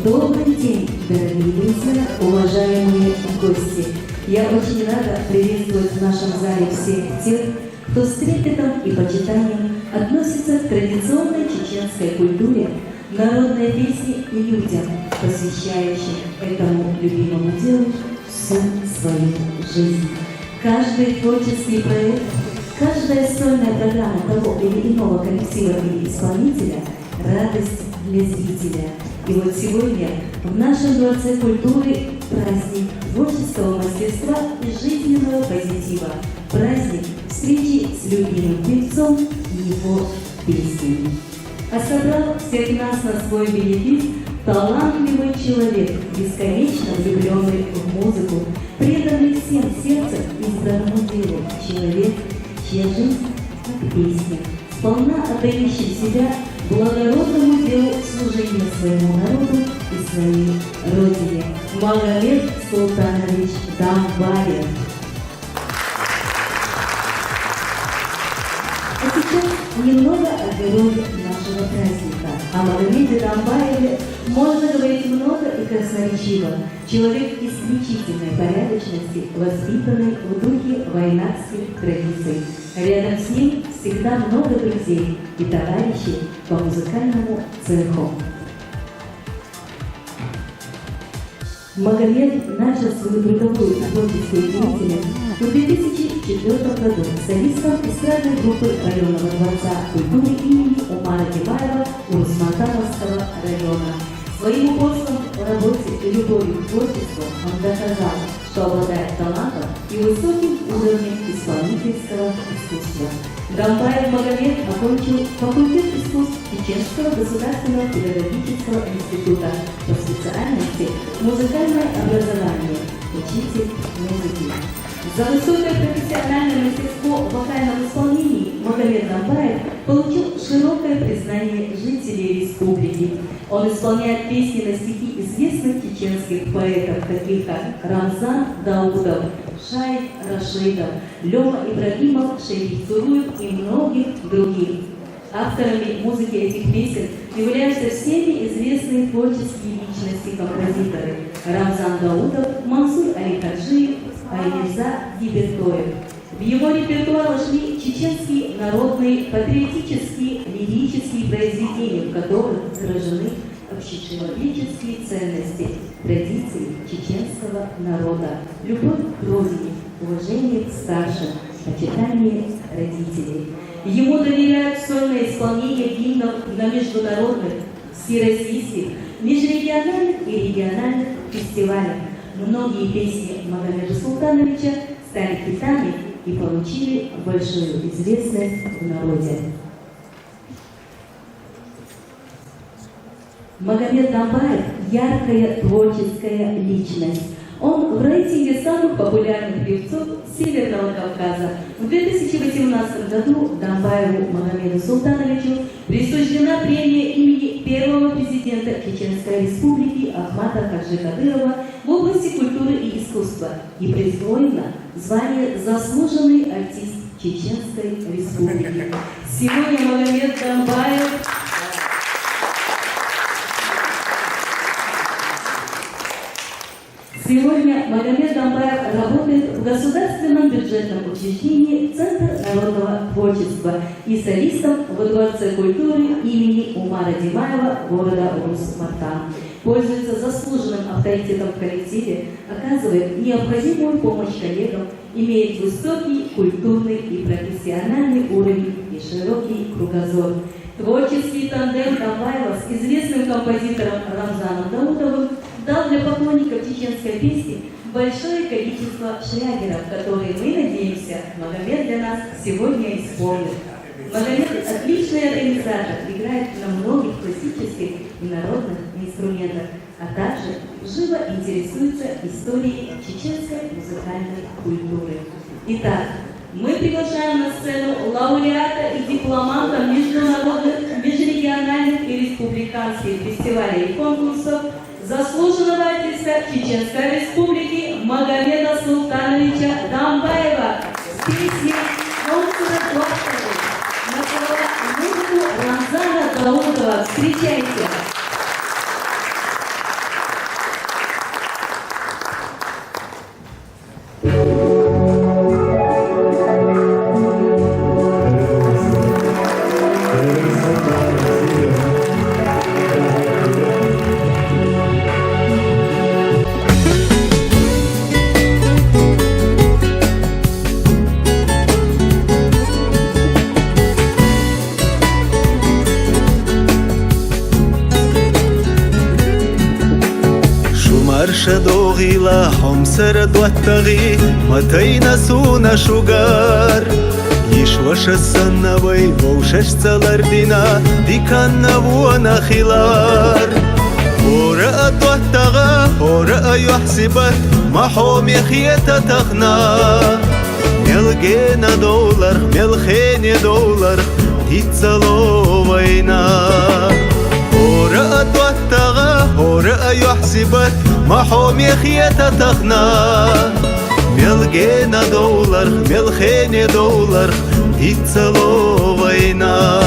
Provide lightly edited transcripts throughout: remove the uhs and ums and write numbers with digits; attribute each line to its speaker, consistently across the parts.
Speaker 1: Добрый день, дорогие друзья, уважаемые гости! Я очень рада приветствовать в нашем зале всех тех, кто с трепетом и почитанием относится к традиционной чеченской культуре, народной песне и людям, посвящающим этому любимому делу всю свою жизнь. Каждый творческий проект, каждая сольная программа того или иного коллектива или исполнителя – радость для зрителя. И вот сегодня в нашем Дворце культуры праздник творческого мастерства и жизненного позитива. Праздник встречи с любимым певцом и его песнями. А собрал всех нас на свой бенефис талантливый человек, бесконечно влюбленный в музыку, преданный всем сердцем избранному делу, человек, чья жизнь как песня, сполна отдающий себя благородному делу служения своему народу и своей родине. Магомед Султанович Дамбаев. А сейчас немного о герое нашего праздника. О Магомеде Дамбаеве можно говорить много и красноречиво. Человек исключительной порядочности, воспитанный в духе войнацких традиций. Рядом с ним всегда много друзей и товарищей по музыкальному цеху. Магомед начал свою трудовую и творческую деятельность в 2004 году солистом эстрадной группы районного дворца культуры имени Умара Тимаева Урус-Мартановского района. Своим упорством в работе и любовью к творчеству он доказал, что обладает талантом и высоким уровнем исполнительского искусства. Дамбаев Магомед окончил факультет искусств Чеченского государственного педагогического института по специальности музыкальное образование, учитель музыки. За высокое профессиональное мастерство в вокальном исполнении Магомед Дамбаев получил широкое признание жителей республики. Он исполняет песни на стихи известных чеченских поэтов, таких как Рамзан Даудов, Шайх Рашидов, Лёма Ибрагимов, Шейх Цуруев и многих других. Авторами музыки этих песен являются всеми известные творческие личности композиторы Рамзан Даудов, Мансур Алихаджиев, Айниза Гибертоев. В его репертуар вошли чеченские народные, патриотические, лирические произведения, в которых отражены общечеловеческие ценности, традиции чеченского народа, любовь к родине, уважение к старшим, почитание родителей. Ему доверяют сольное исполнение гимнов на международных, всероссийских, межрегиональных и региональных фестивалях. Многие песни Магомеда Султановича стали хитами и получили большую известность в народе. Магомед Дамбаев – яркая творческая личность. Он в рейтинге самых популярных певцов Северного Кавказа. В 2018 году Дамбаеву Магомеду Султановичу присуждена премия имени первого президента Чеченской Республики Ахмата Хаджи Кадырова в области культуры и искусства и присвоено звание «Заслуженный артист Чеченской Республики». Сегодня Магомед Дамбаев работает в государственном бюджетном учреждении Центр народного творчества и солистом во Дворце культуры имени Умара Димаева города Урус-Мартан. Пользуется заслуженным авторитетом в коллективе, оказывает необходимую помощь коллегам, имеет высокий культурный и профессиональный уровень и широкий кругозор. Творческий тандем Дамбаева с известным композитором Рамзаном Даутовым дал для поклонников чеченской песни большое количество шлягеров, которые, мы надеемся, Магомед для нас сегодня исполнит. Магомед – отличный организатор, играет на многих классических и народных инструментах, а также живо интересуется историей чеченской музыкальной культуры. Итак, мы приглашаем на сцену лауреата и дипломанта международных, межрегиональных и республиканских фестивалей и конкурсов, заслуженного артиста Чеченской Республики Магомеда Султановича Дамбаева с песней «Конкурса Дуатовой» на музыку Рамзана Даутова. Встречайте!
Speaker 2: شدوغي لهم سرد والتغي متى نسونا شجار يشوش السنوي ووشش تلردنا دي كان نبونا خلار ورأت والتغا ورأ يحسبت محوم يخيت تخنا ملقينا دولار ملخين دولار تتصلو وينا ورأت والتغا ورأ يحسبت محوم يخيت تخنا ملقينا دولار ملخين دولار تتصلو وينا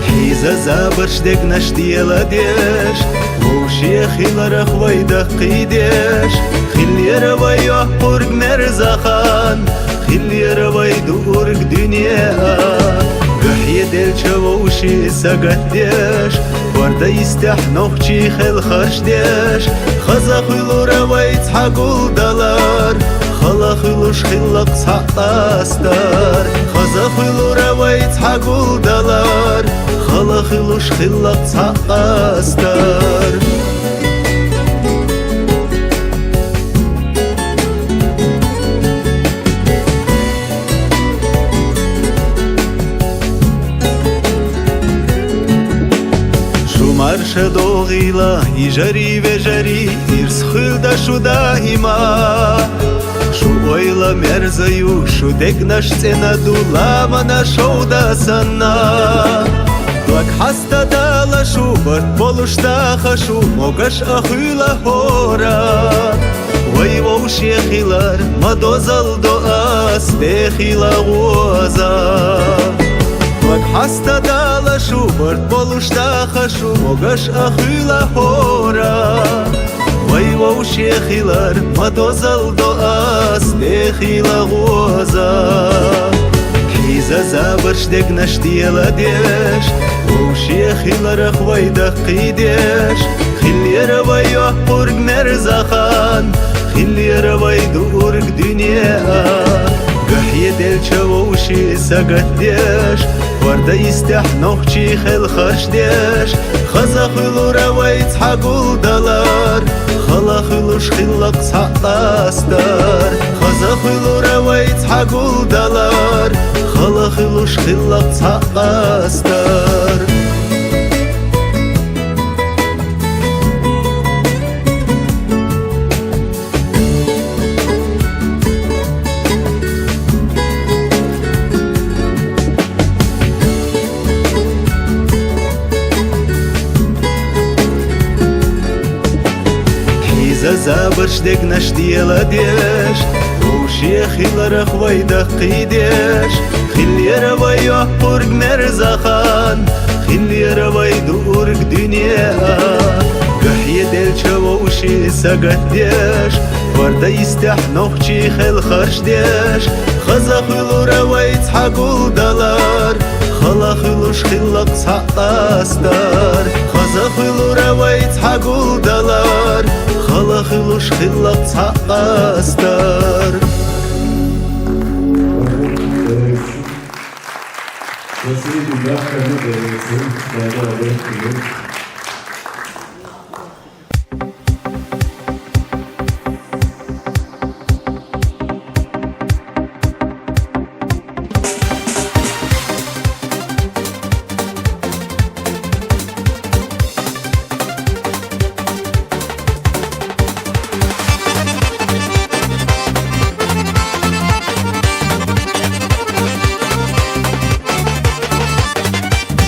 Speaker 2: حيزة زابرش ديك نشتيلا ديش وشي خيلر خوي دقي ديش خلي روي يحقرق مرزخان خلي روي دورق دنيا قحي ديل شووشي سقت ديش وردا يستحنوخشي خل خرش ديش خزاخلو روي تحقو دلار خلاخلوش خلق صحق استار خزاخلو روي تحقو دلار خلاخلوش خلق صحق استار مرش دوغيلا يجري وجري يرسخل دا شو دائما شو ويلا مرزيو شو دقناش تنا دولا منا شو دا سنا دوك حستا دالا شو برد بولوش تاخا شو موغاش أخيلا هورا وي ووش يخيلار ما دوزل دو آس بخيلا غوزا حستا دالا شو برد بولوش تاخا شو موغاش أخيلا هورا وي ووش يخيلار ما دوزل دو آس دخيلا غوزا حيزة زابرش ديك نشتيلا ديش ووش يخيلار خوي دقي ديش خلي روي يحقرق مرزخان خلي روي دورق دنيا قحي ديل شووشي سقت ديش وردا يستحنوخشي خل خرش ديش خزاخلو روي تحقو دلار خلاخلوش خلق صحق استار خزاخلو روي تحقو دلار خلاخلوش خلق صحق استار زابرش ديك نشتيلا ديش وشي خيلر خوي دقي ديش خلي روي يحقرق مرزخان خلي روي دورق دنيا قحي ديل شووش وشي سقت ديش ورده يستح نوخشي خل خرش ديش خزاخلو رويت حقول دلار خلاخلوش خلق سحقاستار خزاخلو رويت حقول دلار خلاخلوش خلق سحقاستار
Speaker 3: Спасибо, да,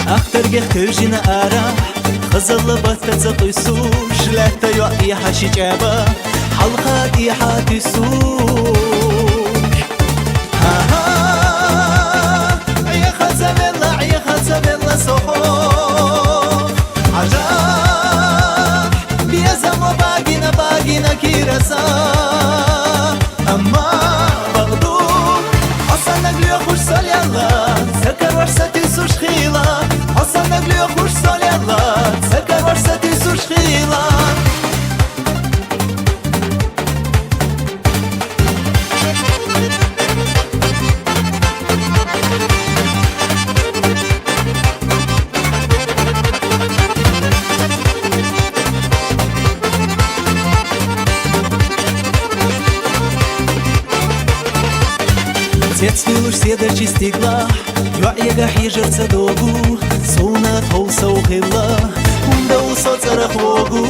Speaker 2: أخترق توجنا أراح خزل بثت قيسوش لا تيوئي حشي جابا حلقة إيحا تسوش ها يا خزم الله يا خزم الله صحوح عجاح بيزم باقينا باقينا كيرسا أما بغدور حسن نقلي خوش صلي الله سكر ورستي سوش خيلا حسن نقلي خوش صلي الله سكر ورستي سوش خيلا Jetzt will ich sehr der Chistigla Ja, ihr Hijr Zadogu Sona Tausa Uhilla Und Ausa Zarahwogu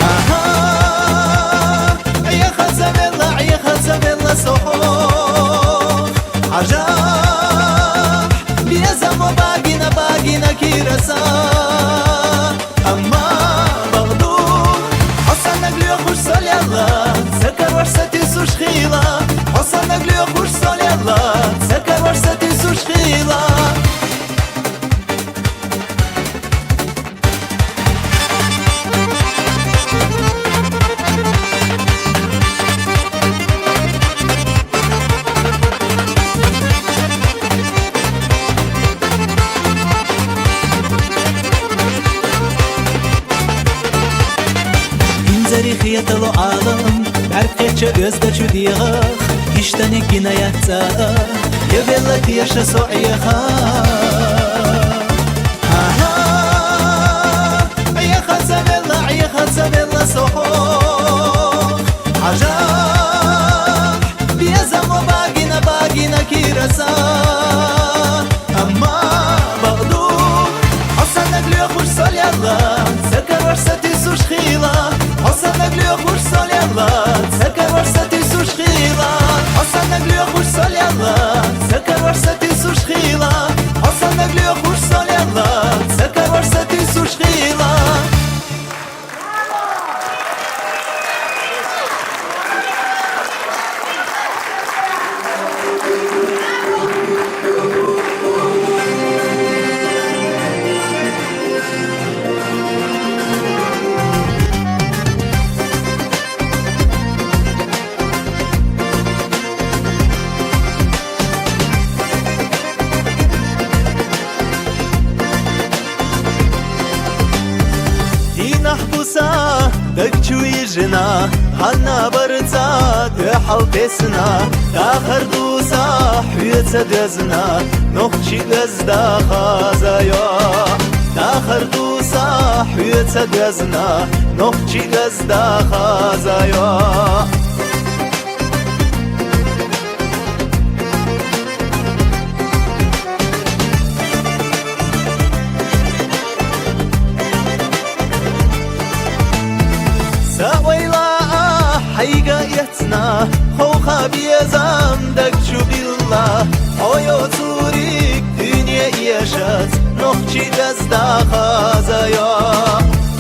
Speaker 2: Aha Ya Khazamella Ya Khazamella Soho Ajah Biyazam Bagina Bagina Kirasa Amma Baghdou Hasan Nagli Khush Sali Allah Sakar Warsati Sush Khila حسن نقلي خوش صالي الله سكر ورستي سوش خيلا إنزري خيط العالم بعرفت gözde çudiğa İşteni kinayatsa Yevellak yaşa so'yaha Ya khazamella ya khazamella soho Ajah Biyazam bagina bagina kirasa Amma Baghdou Hasan naqli khush sali Allah Sakar warsati sush khila Hasan naqli khush sali Allah Sakar warsati sush khila Hasan naqli khush sali Allah Sakar warsati sush khila Hasan naqli khush sali Allah Sakar warsati sush khila دكتشوي جنا حنا برتا تحل بسنا آخر دوسا حيت دزنا نخشي دزدا خازايا آخر دوسا حيت دزنا نخشي دزدا خازايا حيقايتنا خوخا بيزام دكشو بالله هايو توريك دنيا يشات نخشي دزدا خازايا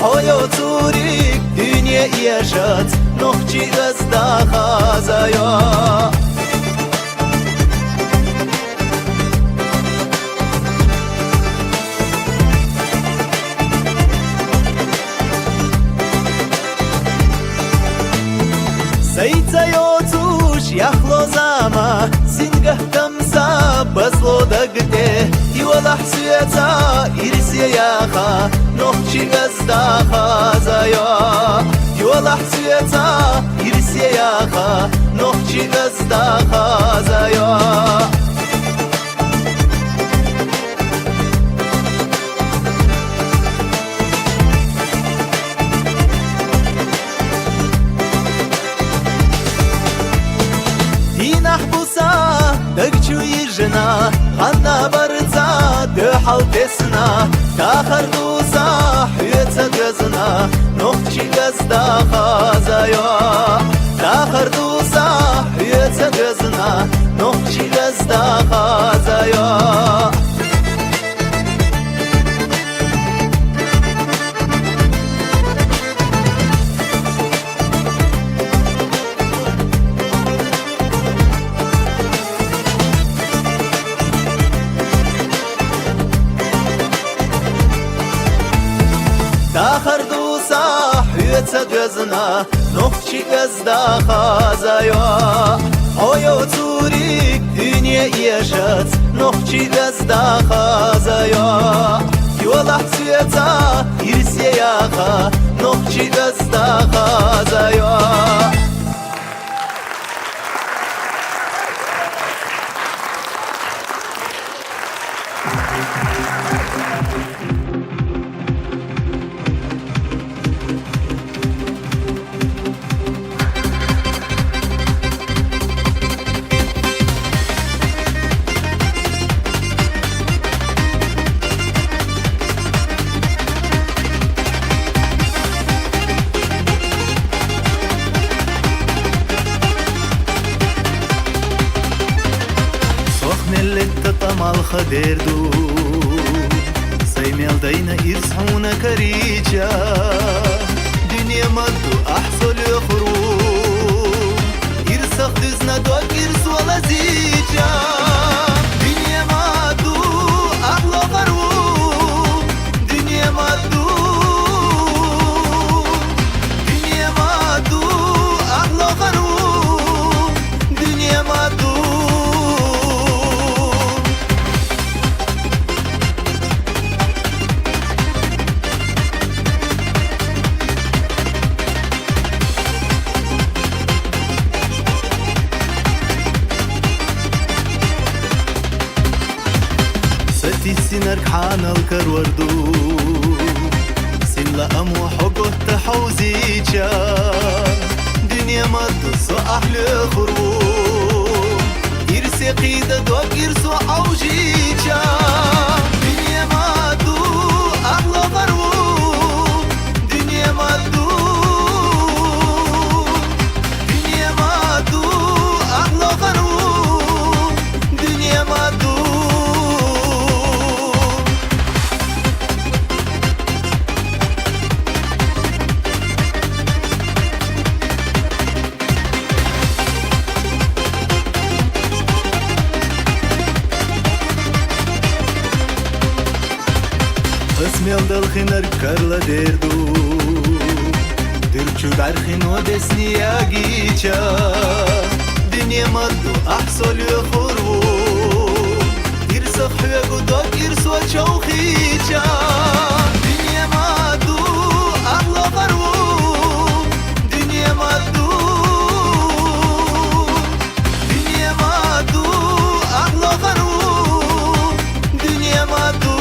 Speaker 2: هايو توريك دنيا يشات نخشي دزدا خازايا تمسا بزلو دقته يولا حسيتا إرسي ياخا نوخشي غزداخا زايا يولا حسيتا إرسي ياخا نوخشي غزداخا زايا دقچو يجنا غنا برزا دحل تسنا تاخر دوزا حيوتا غزنا نوخشي غزدا خازايا تاخر دوزا حيوتا غزنا نوخشي غزدا خازايا تاخر دو صاح يتغزنا نوخشي غزدا خازايا هويو توريك دنيا يشات نوخشي غزدا خازايا يولا حسيتا يرسي ياخا نوخشي غزدا خازايا الخدير دو سيميل دينا يرسحونا كريجا دنيا مدو أحصل يخروج يرسخ دزنا دوك يرسو لزيجا دنيا مدو أحلى غروب دنيا مدو دنيا مدو أحلى غروب دنيا مدو سنرك حانا الكروردو سلا أمو حقو تحوزيجا دنيا مدو سو أحلى خروج يرسي قيدة دوك يرسو عوجيجا دنيا مدو أحلى غروب دنيا مدو دنيا مدو أحلى غروب دنيا مدو اسميل دلخنر كارلا ديردو دلچو درخن ودسني ياجيچا دنيا مدو أحصل يخرو يرسخ حيقو دوك يرسو چوخيچا دنيا مدو أحلى غروب دنيا مدو دنيا مدو أحلى غروب دنيا مدو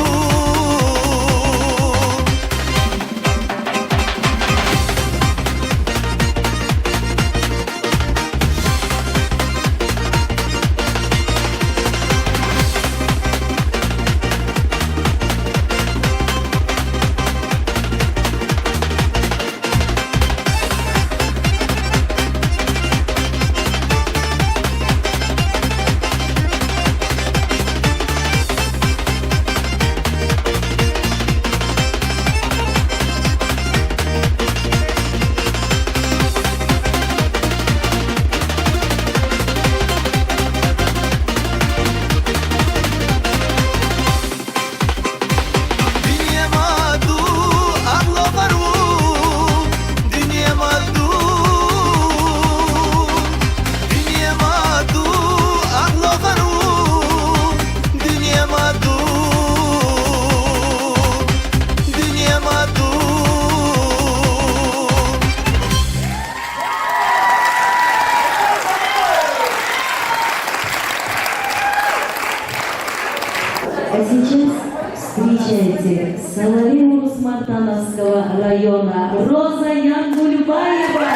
Speaker 1: А сейчас встречайте Соловей Урус-Мартановского района Роза Янгульбаева.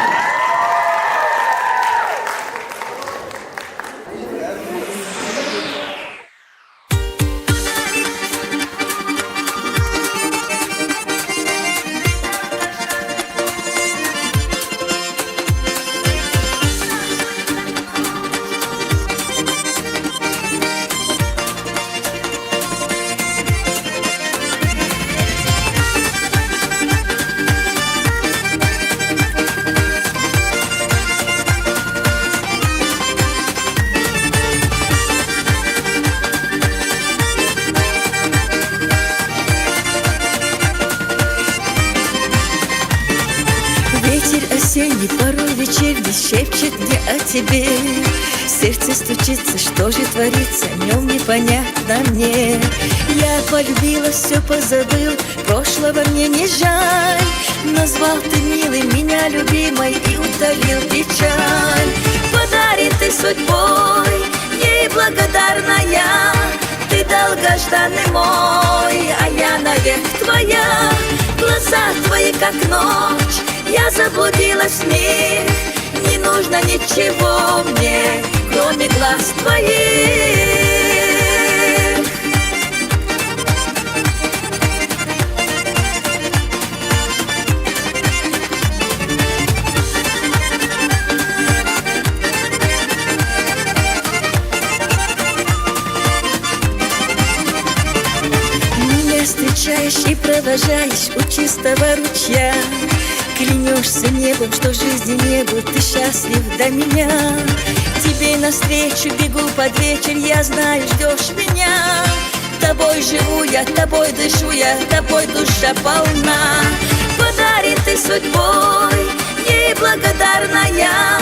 Speaker 4: Ветер осенний, порой вечерний, шепчет мне о тебе. Сердце стучится, что же творится, днем непонятно мне. Я полюбила, все позабыл, прошлого мне не жаль. Назвал ты милый меня любимой и утолил печаль. Подарен ты судьбой, ей благодарная. Ты долгожданный мой, а я навек твоя. Глаза твои как ночь, я заблудилась в них. Не нужно ничего мне, кроме глаз твоих. Меня встречаешь и провожаешь у чистого ручья. Клянешься небом, что жизни не был, ты счастлив до меня. Тебе навстречу бегу под вечер, я знаю, ждешь меня. Тобой живу я, тобой дышу я, тобой душа полна. Подарен ты судьбой, ей благодарная.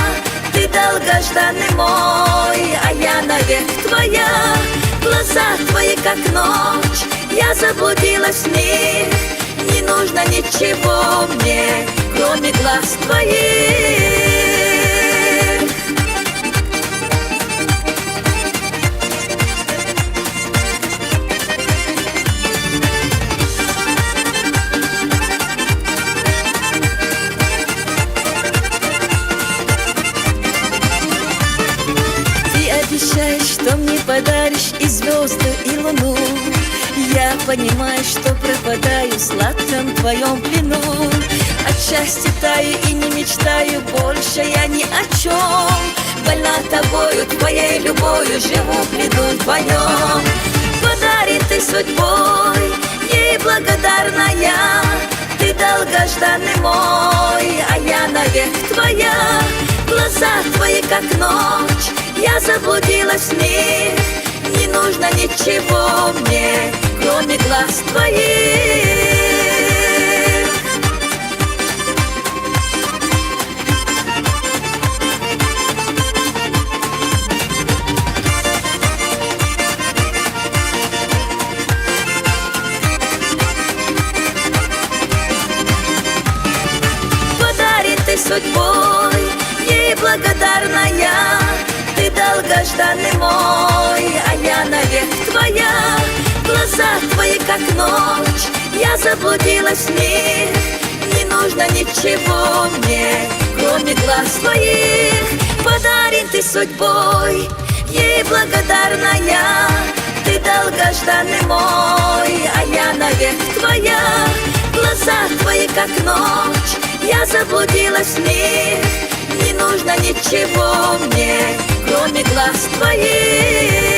Speaker 4: Ты долгожданный мой, а я навек твоя. Глаза твои как ночь, я заблудилась в них. Не нужно ничего мне, кроме глаз твоих. Ты обещаешь, что мне подаришь и звезды, и луну. Я понимаю, что пропадаю в сладком твоем плену. От счастья таю и не мечтаю больше я ни о чем. Больна тобою, твоей любовью, живу в плену твоем. Подарен ты судьбой, ей благодарная. Ты долгожданный мой, а я навек твоя. Глаза твои как ночь, я заблудилась в них. Не нужно ничего мне, кроме глаз твоих. Подарен ты судьбой, ей благодарная. Ты долгожданный мой, а я навек твоя. Глаза твои как ночь, я заблудилась в них. Не нужно ничего мне, кроме глаз твоих. Подарен ты судьбой, ей благодарная. Ты долгожданный мой, а я навек твоя. Глаза твои как ночь, я заблудилась в них. Не нужно ничего мне, кроме глаз твоих.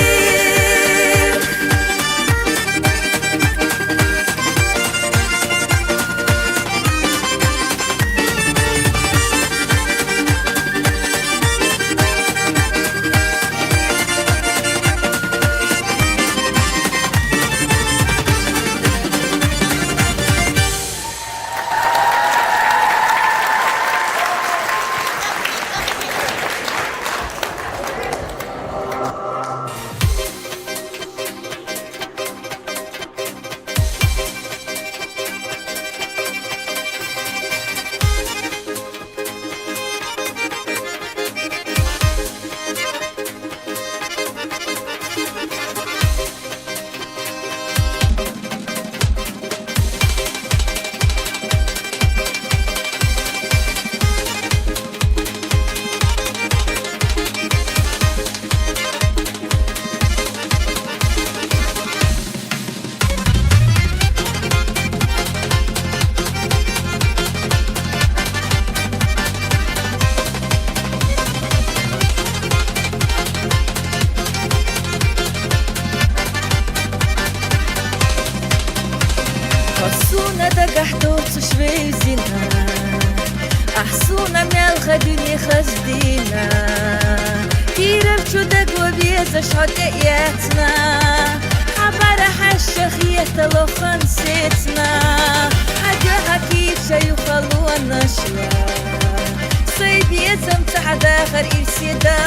Speaker 4: Хосуна да гахтоцу швейзина Ахсуна мелха дюни хаздина Кирев чуда главе зашоте яцна Хабара хашахиета лохан сецна Аджа хакиша юхалу анашла Сайбезам цахадахар ирсида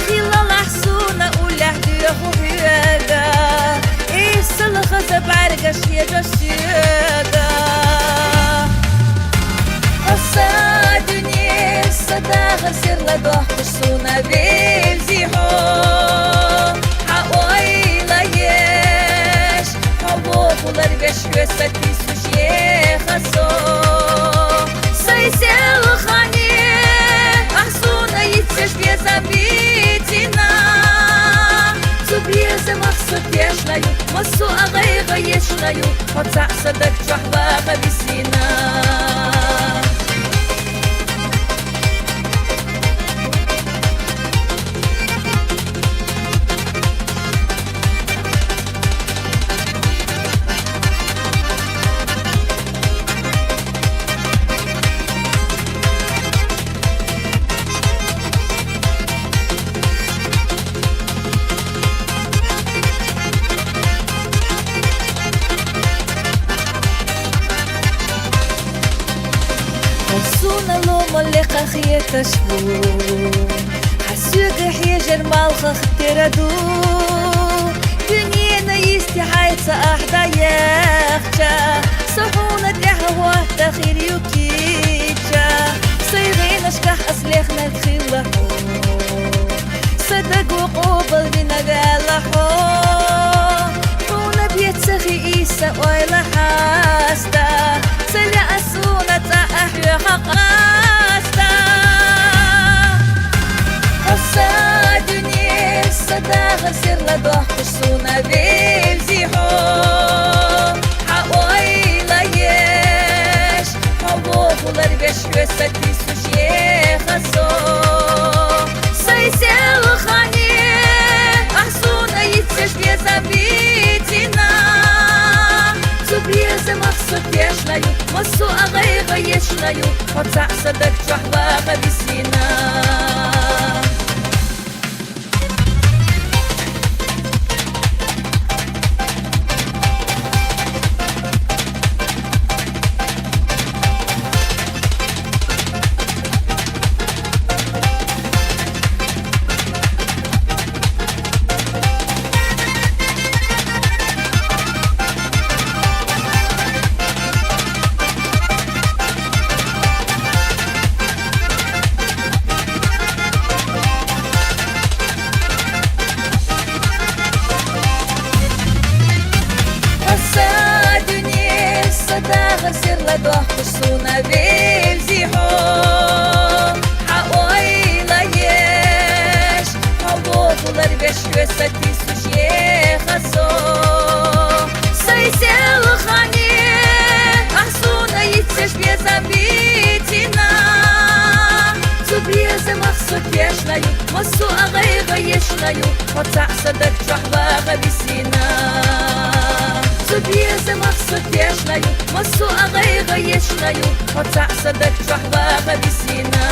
Speaker 4: Хилал ахсуна улях дюху хюага الخزة بعرقش يا جشيقة الصادني الصداغر سر لدوح تشسونا بيزيحو حقويلا يش حبوط ولرقش يوستي سوشيخسو سيسيل خاني أحسونا يتسش بيزاميتنا Зубреза махсу тешнаю, масу агайга ешнаю, хоца садак чахвага висина. Хосуна ломо лека хиета шву Хасюга хижер малха хтираду Дюнена истихайца ахда яхча Сахуна тяхва тахир юкича Сайгина шках аслехна тхилаху Садагу قوبل بنغالحو Хуна бьецахи иса ойла хаста Саля асуна تأحيا حقاستا الصادني الصداغر سر لدوح تشسونا بيزيحو حقويلا يش حبوط ولرقش يوستي سوشيخسو سيسيل خاني أحسونا يتسش بيزاميتنا Зубреза махсу тешнаю, масу агайга ешнаю, хоца садак чахвага висина. الصداغر سر لدوح تشسونا بيزيحو حقويلا يش حبوط ولرقش يوستي سوشيخسو سيسيل خاني أحسونا يتسش بيزاميتنا Зубреза махсу тешнаю, масу агайга ешнаю, хоца садак чахвага висина. Зубреза махсу тешнаю, масу агайга ешнаю, хоца садак чахвага висина.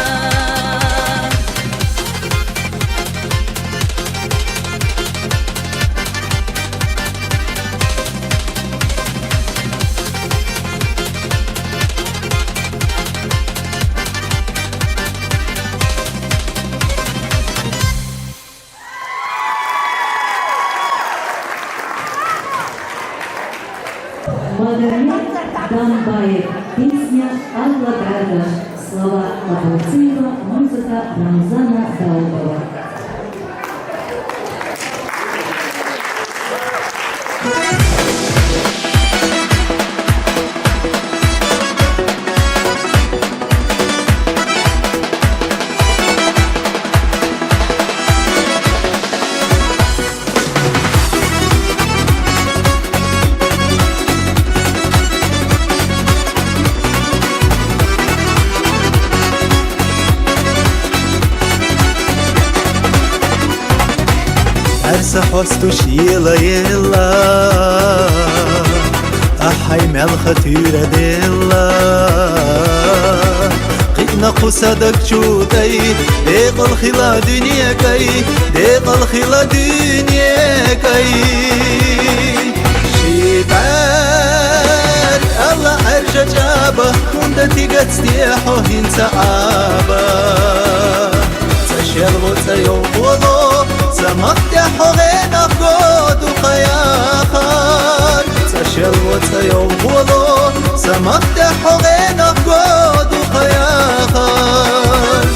Speaker 1: Магомед Дамбаев. Песня Алла Драгаш. Слова Абулцеева, музыка Рамзана Даутова.
Speaker 2: عرس حستوش يلا يلا خطيرة ديلا قدنا قصدك جودي ديق الخلا دنيا كي ديق الخلا دنيا كي شبال الله عرجة جابه وندتي قد ستيحو هنسا عابه تشير وتيو بولو سمفتحو غينا قود وخياخر تشير وتيو بولو سمفتحو غينا قود وخياخر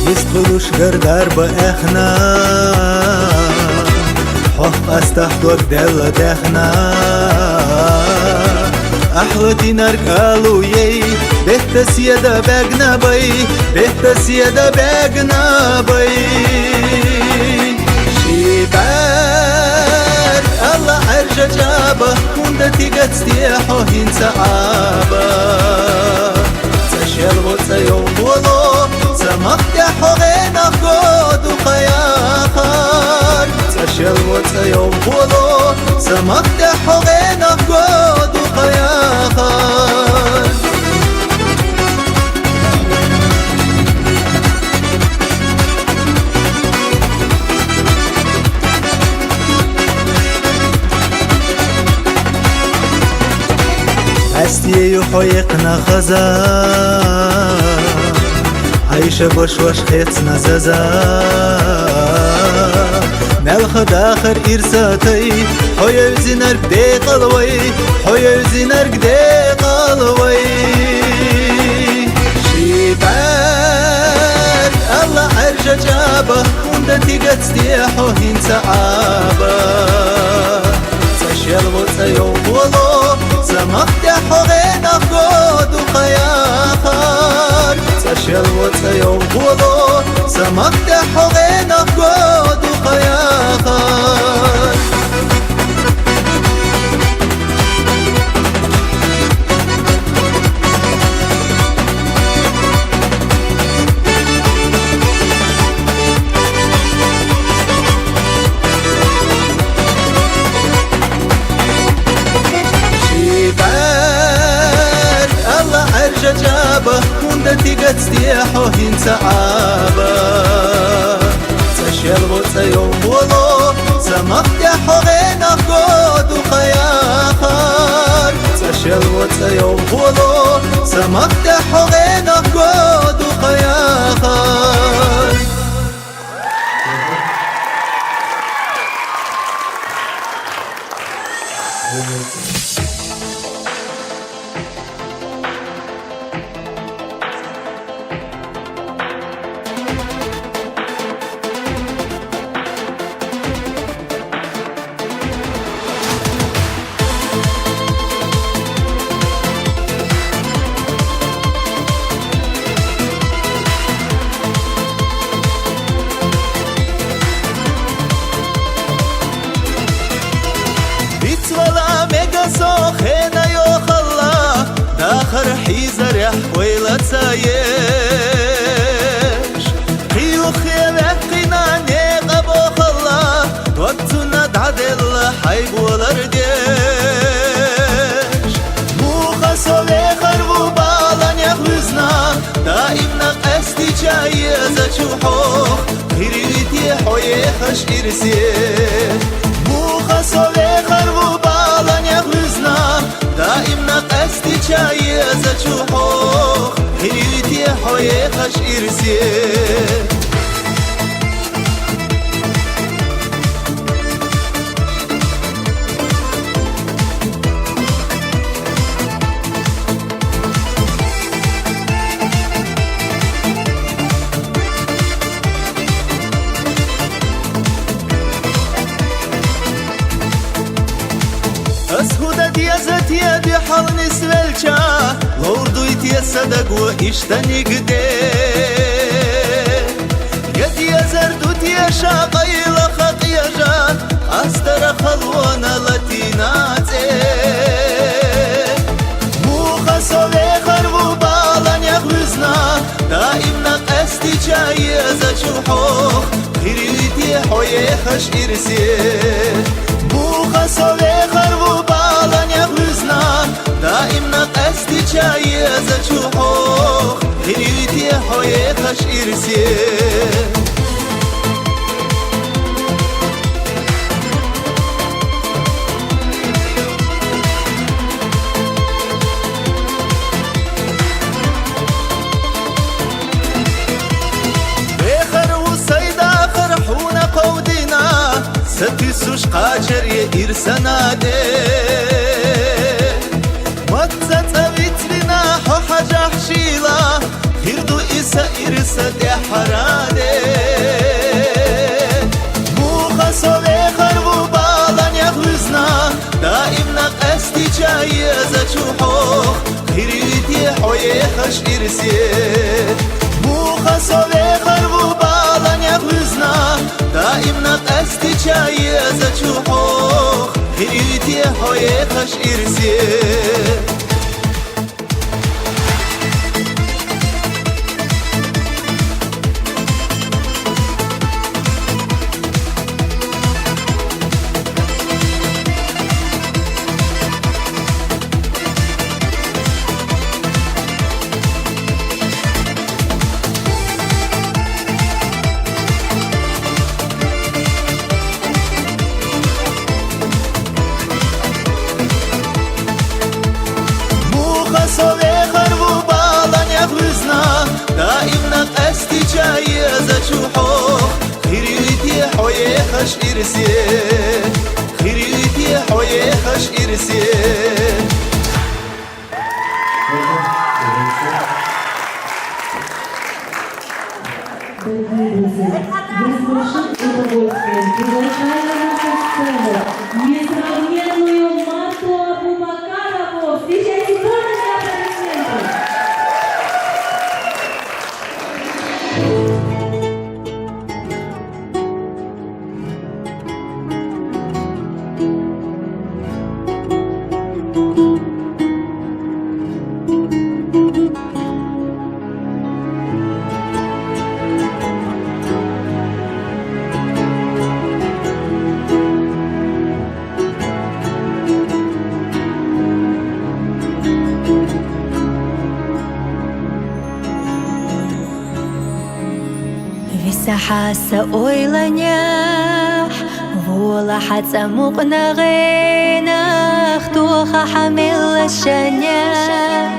Speaker 2: يستغلوش قردار بأخنا حق استحضر دل دخنا أحلى دينار قالوا يي بيت سيادة بقنا بي بيت سيادة بقنا بي شبار الله عرجة جابه وندتي قد ستيحو هنسا عابه تشير وتيوم بولو سمفتحو غينا قود وخياخر تشير وتيوم بولو سمفتحو غينا قود وخياخر أستي يحيقنا خزان عيشة بشوش خيتنا زازا نالخ داخر إرساتي حيا يزينر بدي قلوي حيا يزينر بدي قلوي شبال الله عرجة جابه وندتي قد ستيحو هنسا عابه تشير وتيوم بولو سمفتحو غينا قود وخياخر تشير وتيوم بولو سمفتحو غينا قود وخياخر جابه وندتي قد ستيحو هنسا عابه تشير وتيوم بولو سمفتحو غينا قود وخياخر تشير وتيوم بولو سمفتحو غينا قود وخياخر ولا ميجا سوخينا يوخلا داخر حيزر يحويلة سايش خيوخي بحقنا نيقب وخلا وقتنا دعدل حيب والرديش موخا سولي خربو بالان يخوزنا دائمنا قستي جايزة شوحوخ غيريتي حوي خش إرسيه موخا سولي خربو بالان يخوزنا دائمنا قستي جايزة شوحوخ غيريتي حوي خش إرسيه أسهودت يزت يدي حال نسولچا لوردو يتيسدق وإشتني قدي يدي يزردو تيشا قيل خط يجات أستر خلوانا لتيناتي موخا سولي خربو حويخش إرسيه بوخا صوي خربو بالان يغوزنا دائما قصدي جاي زجوحوخ خريوتي حويخش إرسيه ستسوش قاجر يرسنا دي متت أبيت لنا حو حاجة حشيلة خيردو إسا إرسا دي حرادي بوخا صوغي خربو بالان يغوزنا دائما قصدي جاي زجوحوخ خيريتي حويخش إرسيه بوخا صوغي خربو بالان يغوزنا دائما قصدي جاي زجوحوخ خيريتي حويخش إرسيه دائما قصدي جاي زجوحوخ خيريتي حويخش إرسيه خيريتي حويخش إرسيه
Speaker 1: Дорогие друзья, я с большим удовольствием приглашаю на нашу сцену несравненную Марту Абубакарову. Встречайте бурными аплодисментами.
Speaker 5: حاسة أويلنيح ولا حتى مقنغينخ توخا حمل الشنيح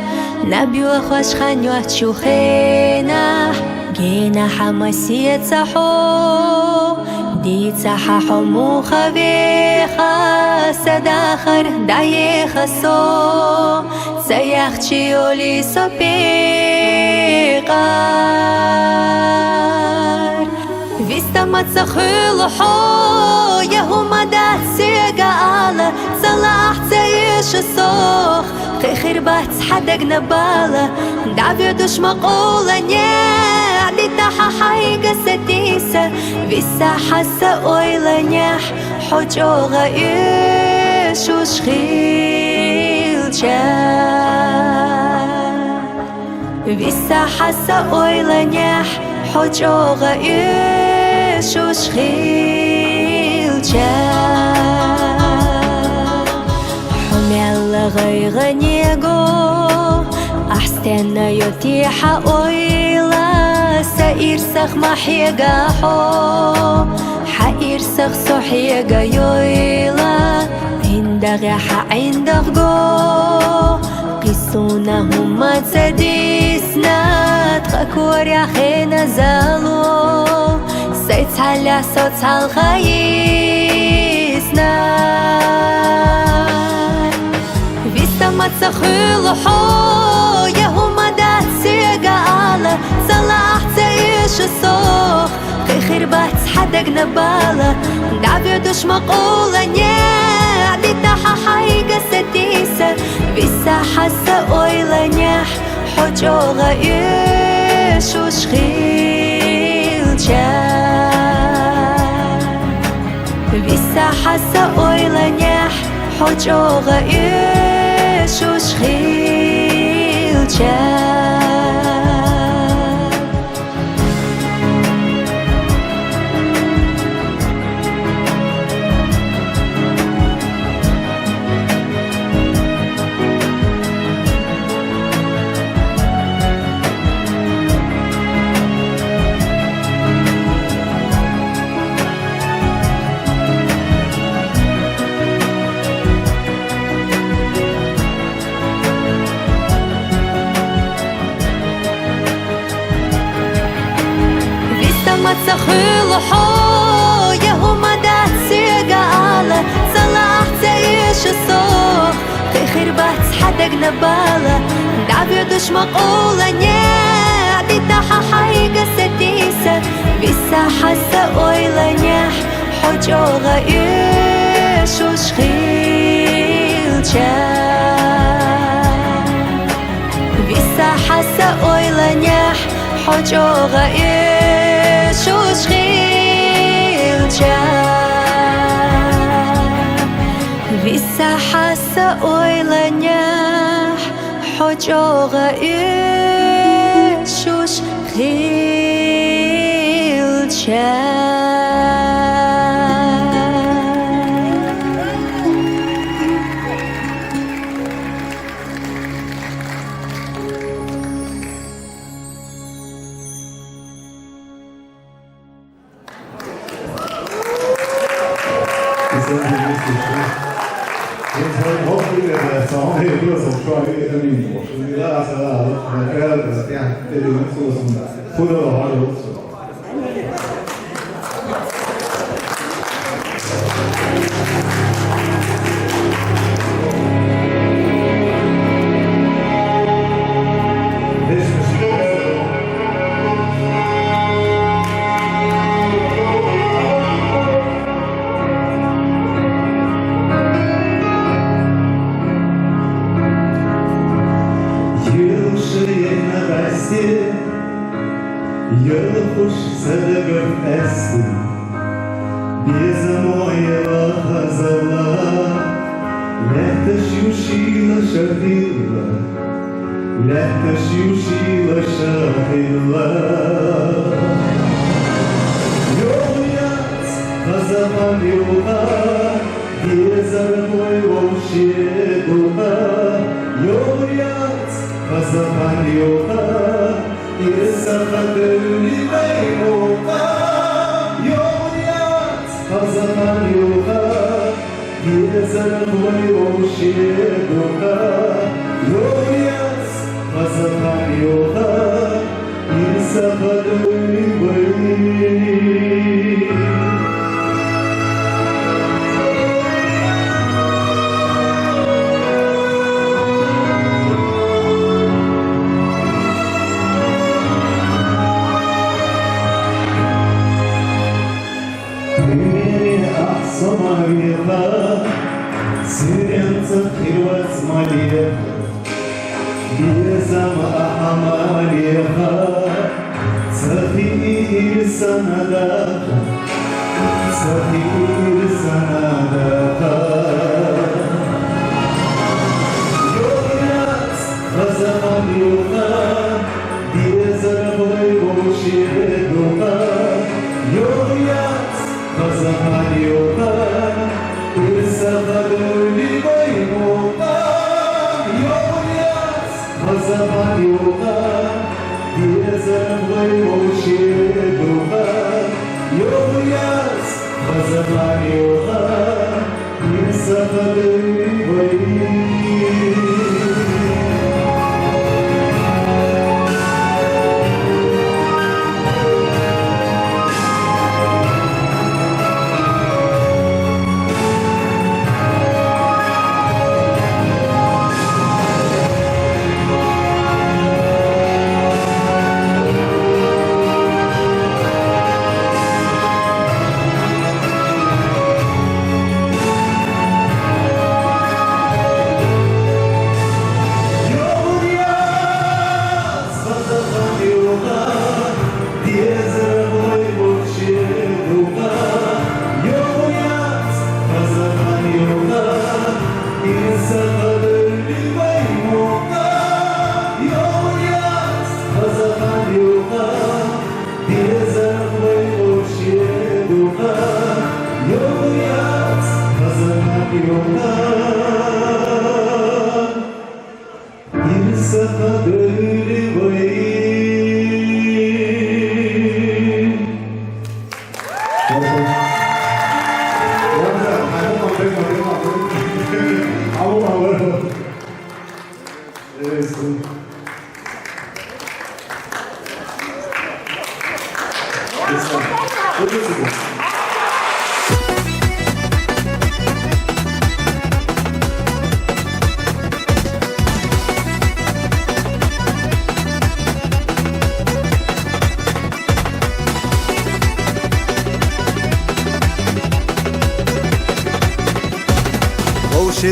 Speaker 5: نبيو خوش خانيوح تشوخينح جينا حماسية صحو دي صحا موخا بيخا سداخر دايخا سو سيخ تشيولي سوبيقا Vista تخيل حو يهو مدات سيقا على صلاح تعيش الصوخ خير بات حدق نبالة دعبي دوش مقولة نيع دي تاحا حايقة ستيسة Vista حاسة اويلة نيح حجوغة ايش وشخيل جا Vista حاسة اويلة نيح حجوغة ايش وشخيل جا حمل غيغ نيغو أحسن يتيح أويلا سيرسخ محيقا حو حيرسخ صحيقا يويلا عندغ عندغ جو قصونا هما تديسنا تغكور يا خينا زالو سيتعلى صوت الخيسنا Vista ما تخيل حو يهو مدات سيقا على صلاح تعيش الصوخ خير بات حدق نبالة دعبي دوش مقولة نيع دي تاحا حايقة ستيسة Vista حاسة اويلة نيح حجوغة ايش وشخيل جا Vista حاسة اويلة نيح حجوغة ايش وشخيل جا حدق نبالة دعبي دوش مقولة نيا ديتاحة حايقة ستيسة بيسا حاسة أويلة نيح حجوغة إيش وشخيل بيسا حاسة أويلة نيح حجوغة إيش وشخيل بيسا حاسة أويلة نيح حجوغة إيش وشخيل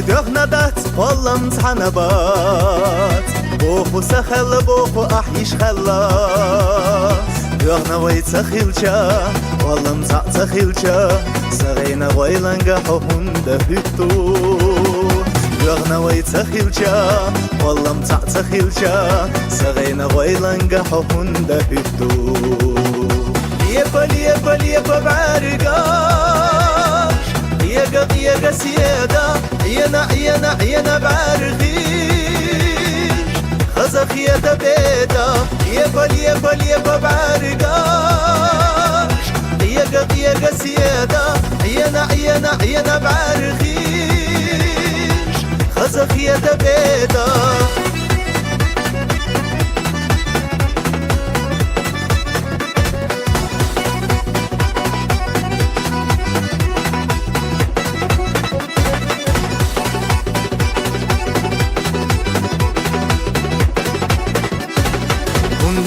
Speaker 2: دغندات والله صحنبات بوخو سخل بوخو أحيش خلا دغنا ويت سخيلشا والله سخيلشا سغينا ويلنجا حهون دهيتو دغنا ويت سخيلشا والله سخيلشا سغينا ويلنجا حهون دهيتو يبا بعرقاش يقا سيادة ينا بعرغيش خزخ يدا بيدا يبا بعرقاش يقا سيادة ينا بعرغيش خزخ يدا بيدا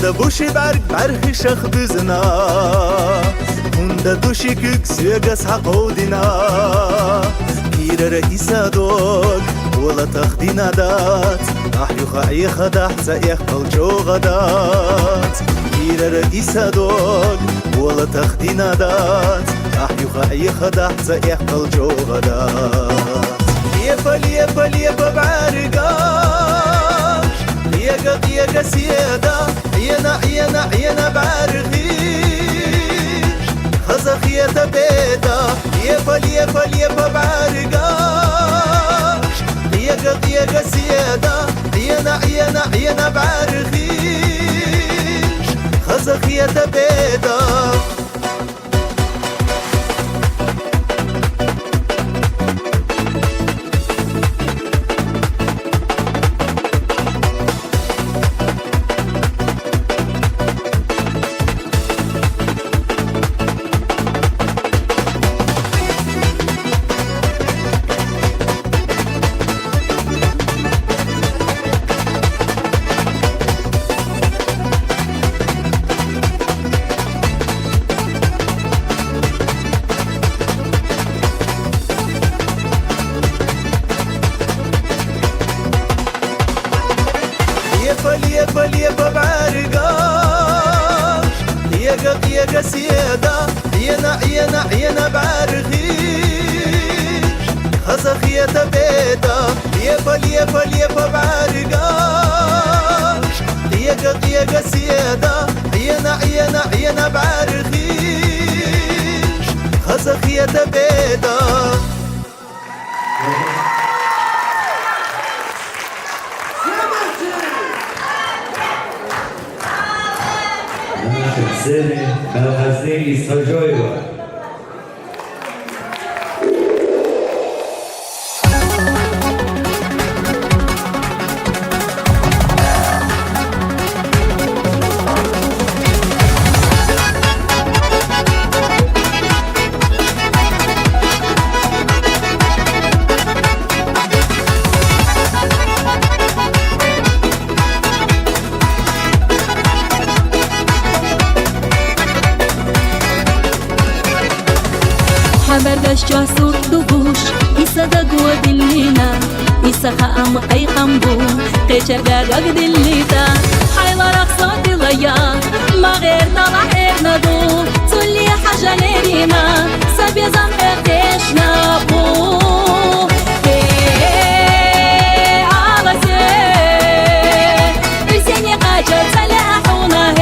Speaker 2: Hunda bushi barhi shakh bizna Hunda dushi kuk sugas haqodina Kira raisa dog Wala takhdina dat Ahyu kha'i khadah Sa'ih qaljo ghadat Kira raisa dog Wala takhdina dat Ahyu kha'i khadah Sa'ih qaljo ghadat Yeba بعرقاش يقا سيادة ينا بعرغيش خزخ يدا بيدا يبا بعرقاش يقا سيادة ينا بعرغيش خزخ يدا بيدا يبا بعرقاش يقا سيادة ينا بعرغيش خزخ يدا بيدا يبا بعرقاش يقا سيادة ينا بعرغيش خزخ يدا بيدا
Speaker 3: нашей сцене колхозные из Саджоева.
Speaker 4: حبردش جاسور دوبوش إسا دقوة دلينا إسا خام أي خمبو قيشر قاقاق دليتا حيلا رقصة دليا ما غير نضع غير ندو تولي حاجة نرينا سبي زنبر تيشنا بو على سير إلسيني قاجة تلاحونا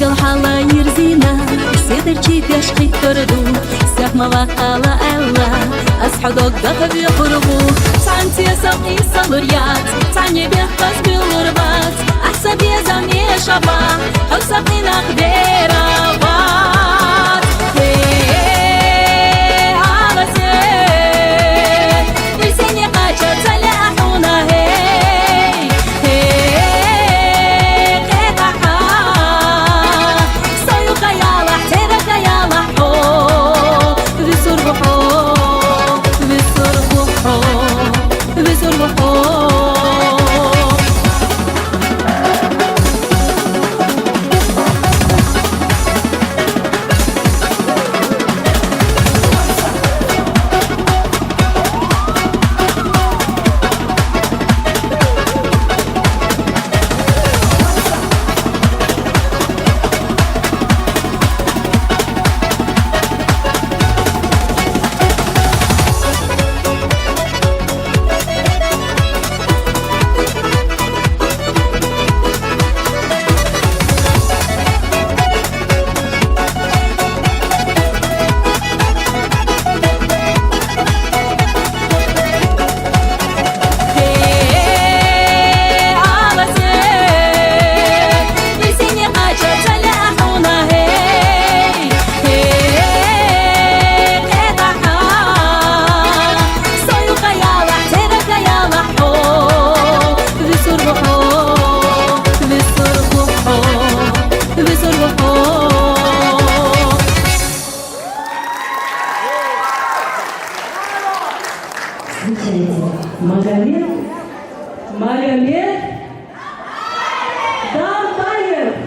Speaker 4: الحلا يرزينا سيدر جيد يشقي كردو سيحما وقالا ألا أسحدوك دخل يقربو تعنتي ساقي صلوريات تعني بيخبز بالغربات أحسب يزامي شبا حسب نقدير أبات
Speaker 1: Встречайте, Магомед Дамбаев.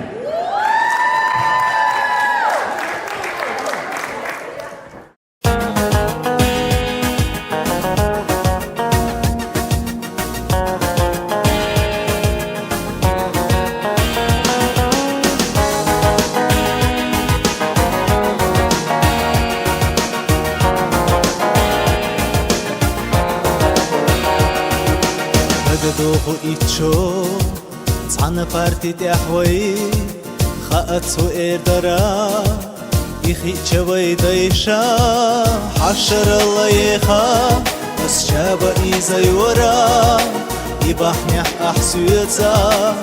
Speaker 2: بدوخو إتشو صحنا فارتيت أحوي خاطسو إردرا يخي تشوي دايشا حشر الله يخا بس شابا إيزاي ورا يبحني أحسويتا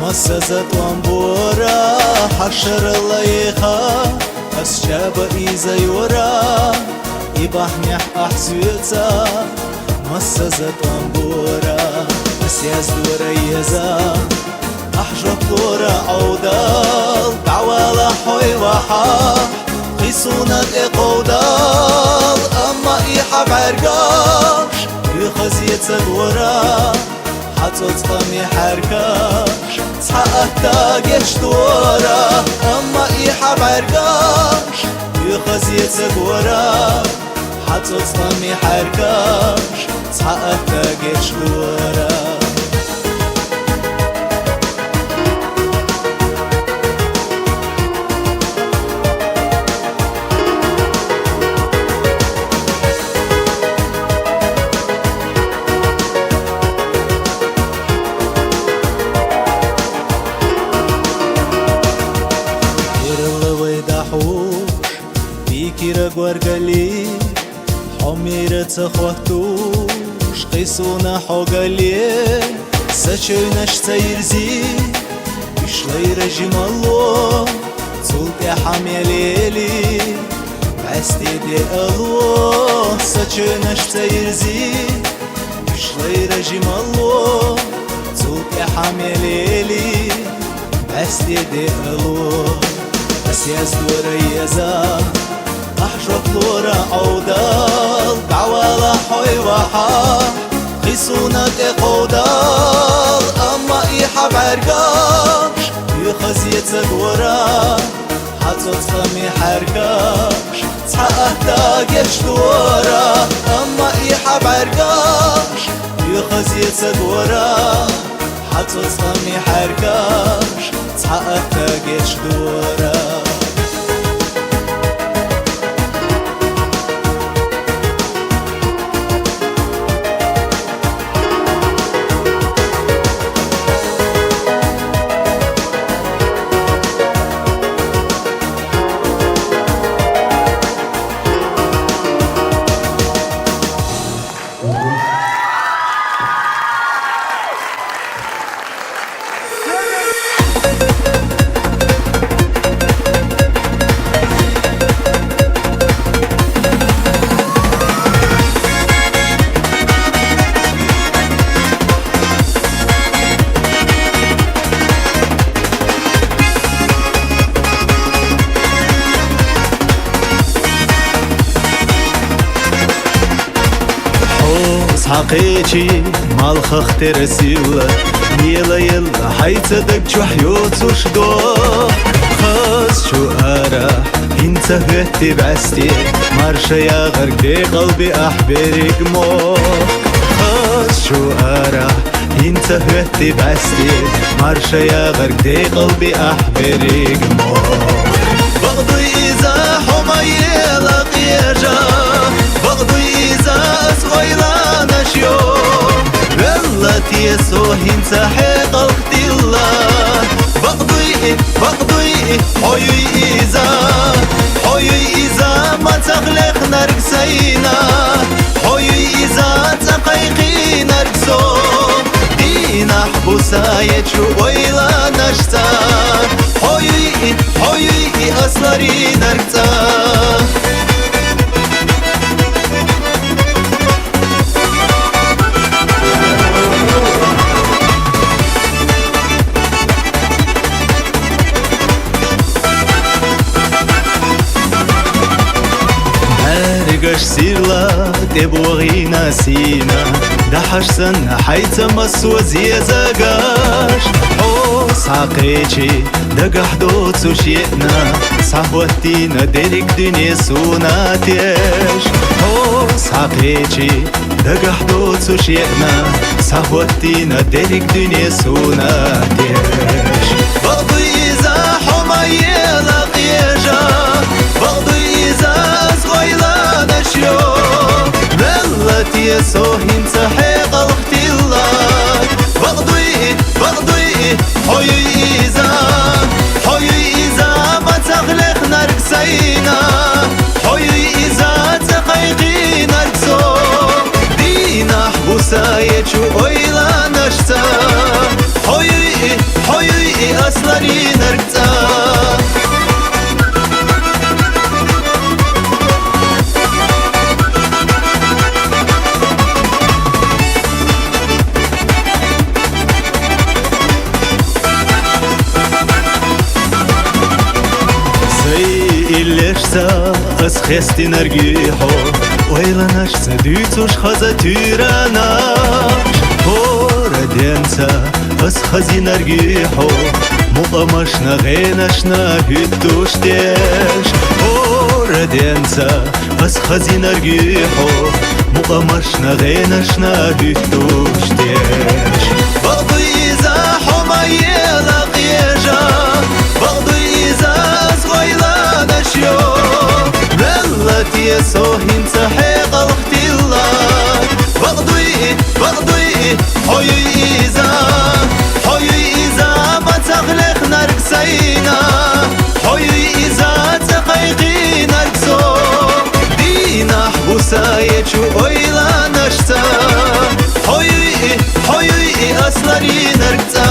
Speaker 2: مسازت وانبورا حشر الله يخا بس شابا إيزاي ورا يبحني أحسويتا مسازت وانبورا بس يزدور يزا أحجب دورا عودال دعوالا حوي وحا قيسونك إقودال أما إيحا بعرقاش يخزيت دورا حتى تقامي حركاش تحقق تاقش دورا أما إيحا بعرقاش يخزيت دورا حتى تقامي حركاش تحقق تاقش دورا بيكيرا غورغالي حميرة تخواتوش قيسونا حوغالي سچويناش تايرزي بشلي رجيم الله تولتي حميليلي بعستي دي الله سچويناش تايرزي بشلي رجيم الله تولتي حميليلي بعستي دي الله بس يزدور يزا أحجب لورا عودال دعوالا حوي وحا قيسونك إقودال أما إيحا بعرقاش يخزيتك ورا حتى تفهمي حركاش تحقق تاقش دورا أما إيحا بعرقاش يخزيتك ورا حتى تفهمي حركاش تحقق تاقش دورا حقيقي مال خختر سيلا يلا يلا حيتدك جحيوت وشدو خاص شو أرى انت هتي بعستي مرشا يا غرقي قلبي أحبرك مو خاص شو أرى انت هتي بعستي مرشا يا غرقي قلبي أحبرك مو بغضو إذا حمي لقيجا بغضو إذا أسغيلا نشيو بلتي يسوه انت حق الله بغضوي حيوي إذا ما تغلق نرقسينا حيوي إذا تقيقي نرقسو دينا حبوسا يجو ويلا نشتا حيوي أسلري نرقتا دقش سيرلا تبوغينا سينا دحش سنة حيث مسوزي زقاش حوس عقيتي دقح دوت وشيئنا صحوتينا ديرك دنيا سوناتيش حوس عقيتي دقح دوت وشيئنا صحوتينا ديرك دنيا سوناتيش بغضي إذا حمية لقيجا بغضي إذا صغيلا نشيو ملتي سوهين تحيق الاختلاط بغضي حيوي إذا ما تغلق نرقسينا حيوي إذا تقيقي نرقسو دينا حبوسا يجو أيلا نشتا حيوي أصلري نرقتا إلشتا أسخستي نرجيحو ويلا نشتا ديتوش خزا تيراناش هورا دينتا أسخزي نرجيحو مقامشنا غينشنا هدوش ديش هورا دينتا أسخزي نرجيحو مقامشنا غينشنا هدوش ديش بغضي إذا حمية لقيجا بغضي إذا صغيلا نشيو ملتي سوهين تحيق الاختلاط بغضي حيوي إذا ما تغلق نرقسينا حيوي إذا تقيقي نرقسو دينا حبوسا يجو أيلا نشتا حيوي أصلري نرقتا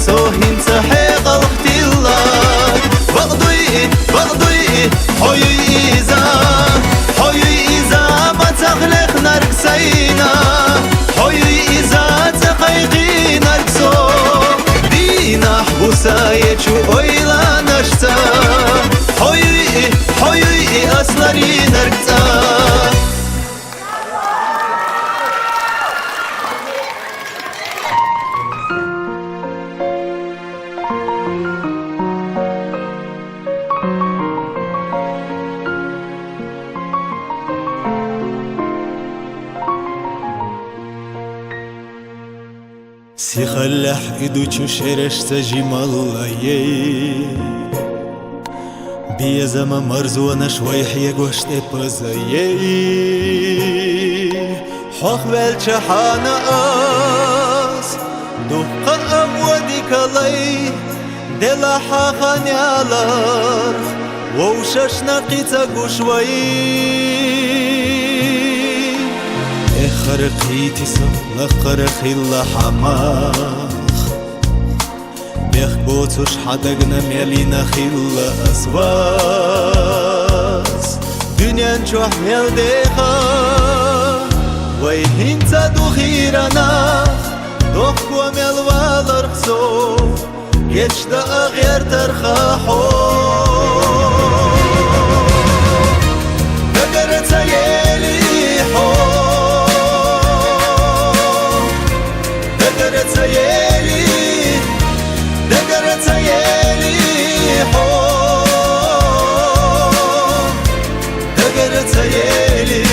Speaker 2: سوهين تحيق الاختلاط بغضي حيوي إذا ما تغلق نرقسينا حيوي إذا تقيقي نرقسو دينا حبوسا يجو أيلا نشتا حيوي أصلري نرقتا سيخلح إدو چوشرش تجيم الله بيزما مرزونا شويح يقوشت بزي حق والچحانا آس دقا أمودي كالي دلا حاقان يالار ووششنا قيتا قشوي خرقيتي سلا خرقي اللحماخ بيخ بوتوش حدقنا ميلينا خيلا أسواس دنيا نشوح ميلديخا ويهين تدو خيراناخ دوخكو ميلوالر خسو يجدا أغير ترخاحو دقرت يلي حو دقرت يلي حو دقرت يلي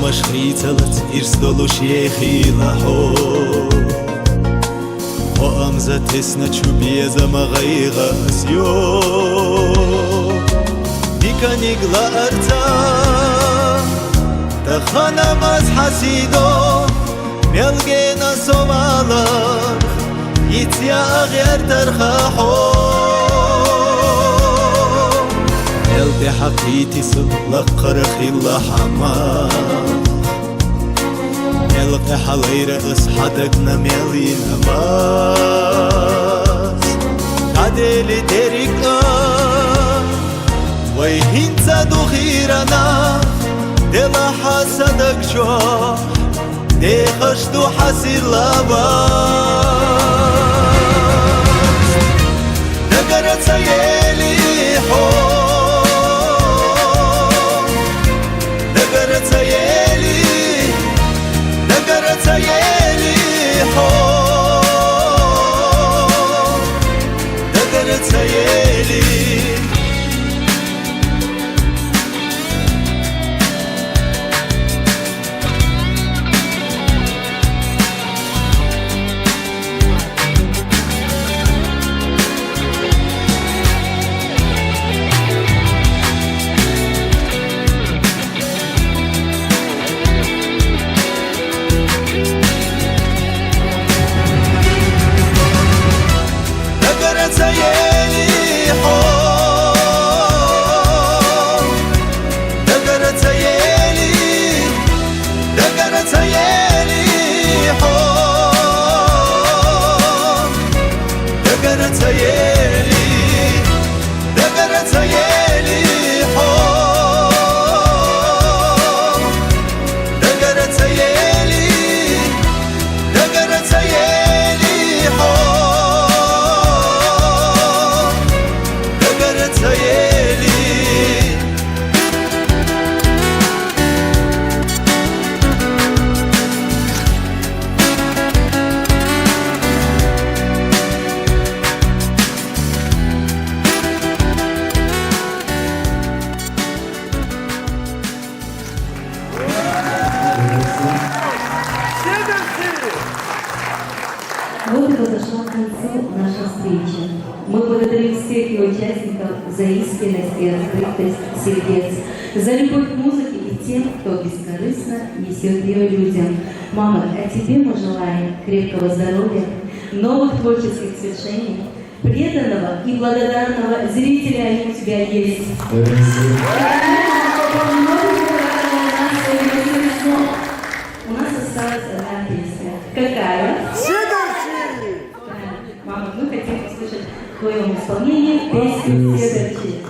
Speaker 2: машхрицалац ирсдолуш ехила хо О амза тесна чубиеза мағайғас ё Никанигла арца Таханамаз хасидо Мелгена совалах Итя агер тархахо Элде حقيتي سلق خلا حما Элде حليرة أصحدقنا ميلي نماز قدلي تريكا ويهنزا دخيرنا دلا حسدك جوح دخشتو حسير لباس نقرت سيالي حو
Speaker 1: Вот и подошла к концу наша встреча. Мы благодарим всех ее участников за искренность и открытость сердец, за любовь к музыке и тем, кто бескорыстно несет ее людям. Мама, а тебе мы желаем крепкого здоровья, новых творческих свершений, преданного и благодарного зрителя у тебя есть. У нас осталась одна песня. Какая? Мама, мы хотим услышать в твоем исполнении песню «Седорчи».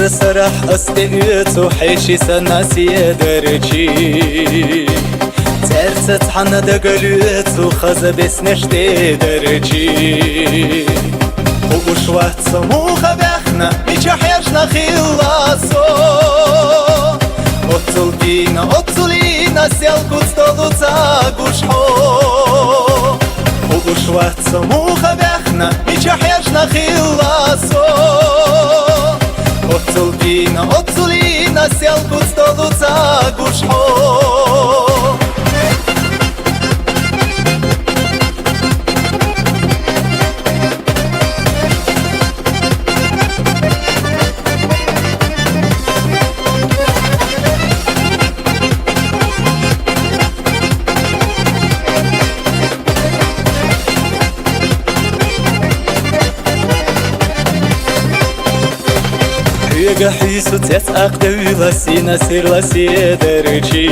Speaker 2: سرح أستئت وحيشي سناسي درجي ترست حنا دقلت وخذ بسنشتي درجي وبشوات سموخة بيخنا ميش حيشنا خلاصو أطلينا سيالكو تطلو تاقوش حو وبشوات سموخة بيخنا ميش حيشنا خلاصو Отцулина, сялку столу цагушхо Гахису цец aqdevila sina sirla siederci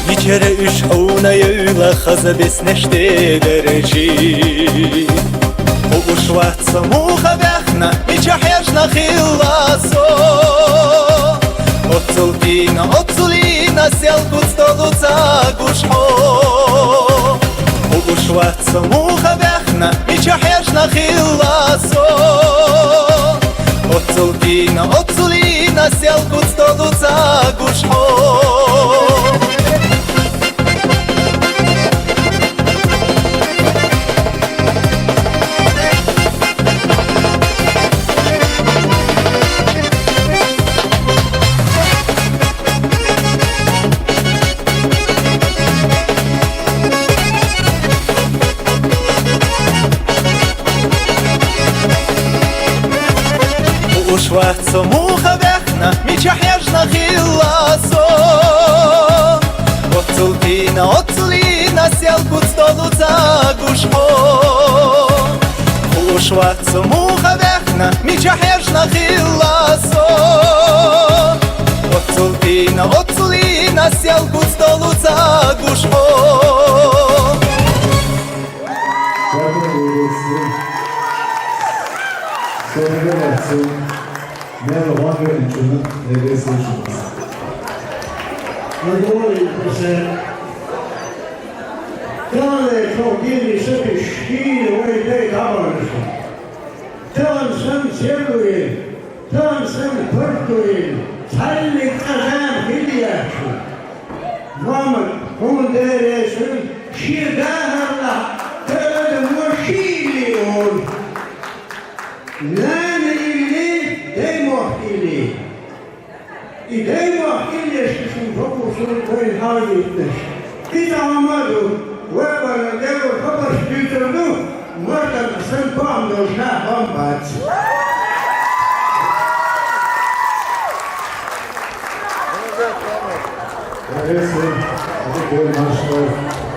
Speaker 2: Niç kere üç ona yöyla Haza besneşte dereci Ušvaca muha vehna Mića hježna hilaso Otculina Sjel kod stolu cagušho Ušvaca muha vehna Mića hježna hilaso Otculina Sjel kod stolu cagušho Ušvaca muha vehna, mića hježna hilaso Otculina Sjel kod stolu cagušho Ušvaca muha vehna, mića hježna hilaso Otculina Sjel kod stolu cagušho
Speaker 6: Nella vaga inčuna nebesećnost.
Speaker 7: Nagovorite se, tale kao bili sebi škine ovaj dej kabarnišu. Tam sam cjeluje, tam sam prtuje, cajlik kazan hiljaču. Vama komandere sam širdanarla, tada mošili on. Nane ili Demohili. I Demohili što sam pokušao koji havitneš. Kita Amadu, Webara Devo Kabaš Pitrnu, možda sam pam došna bombac.
Speaker 6: Thank you very much.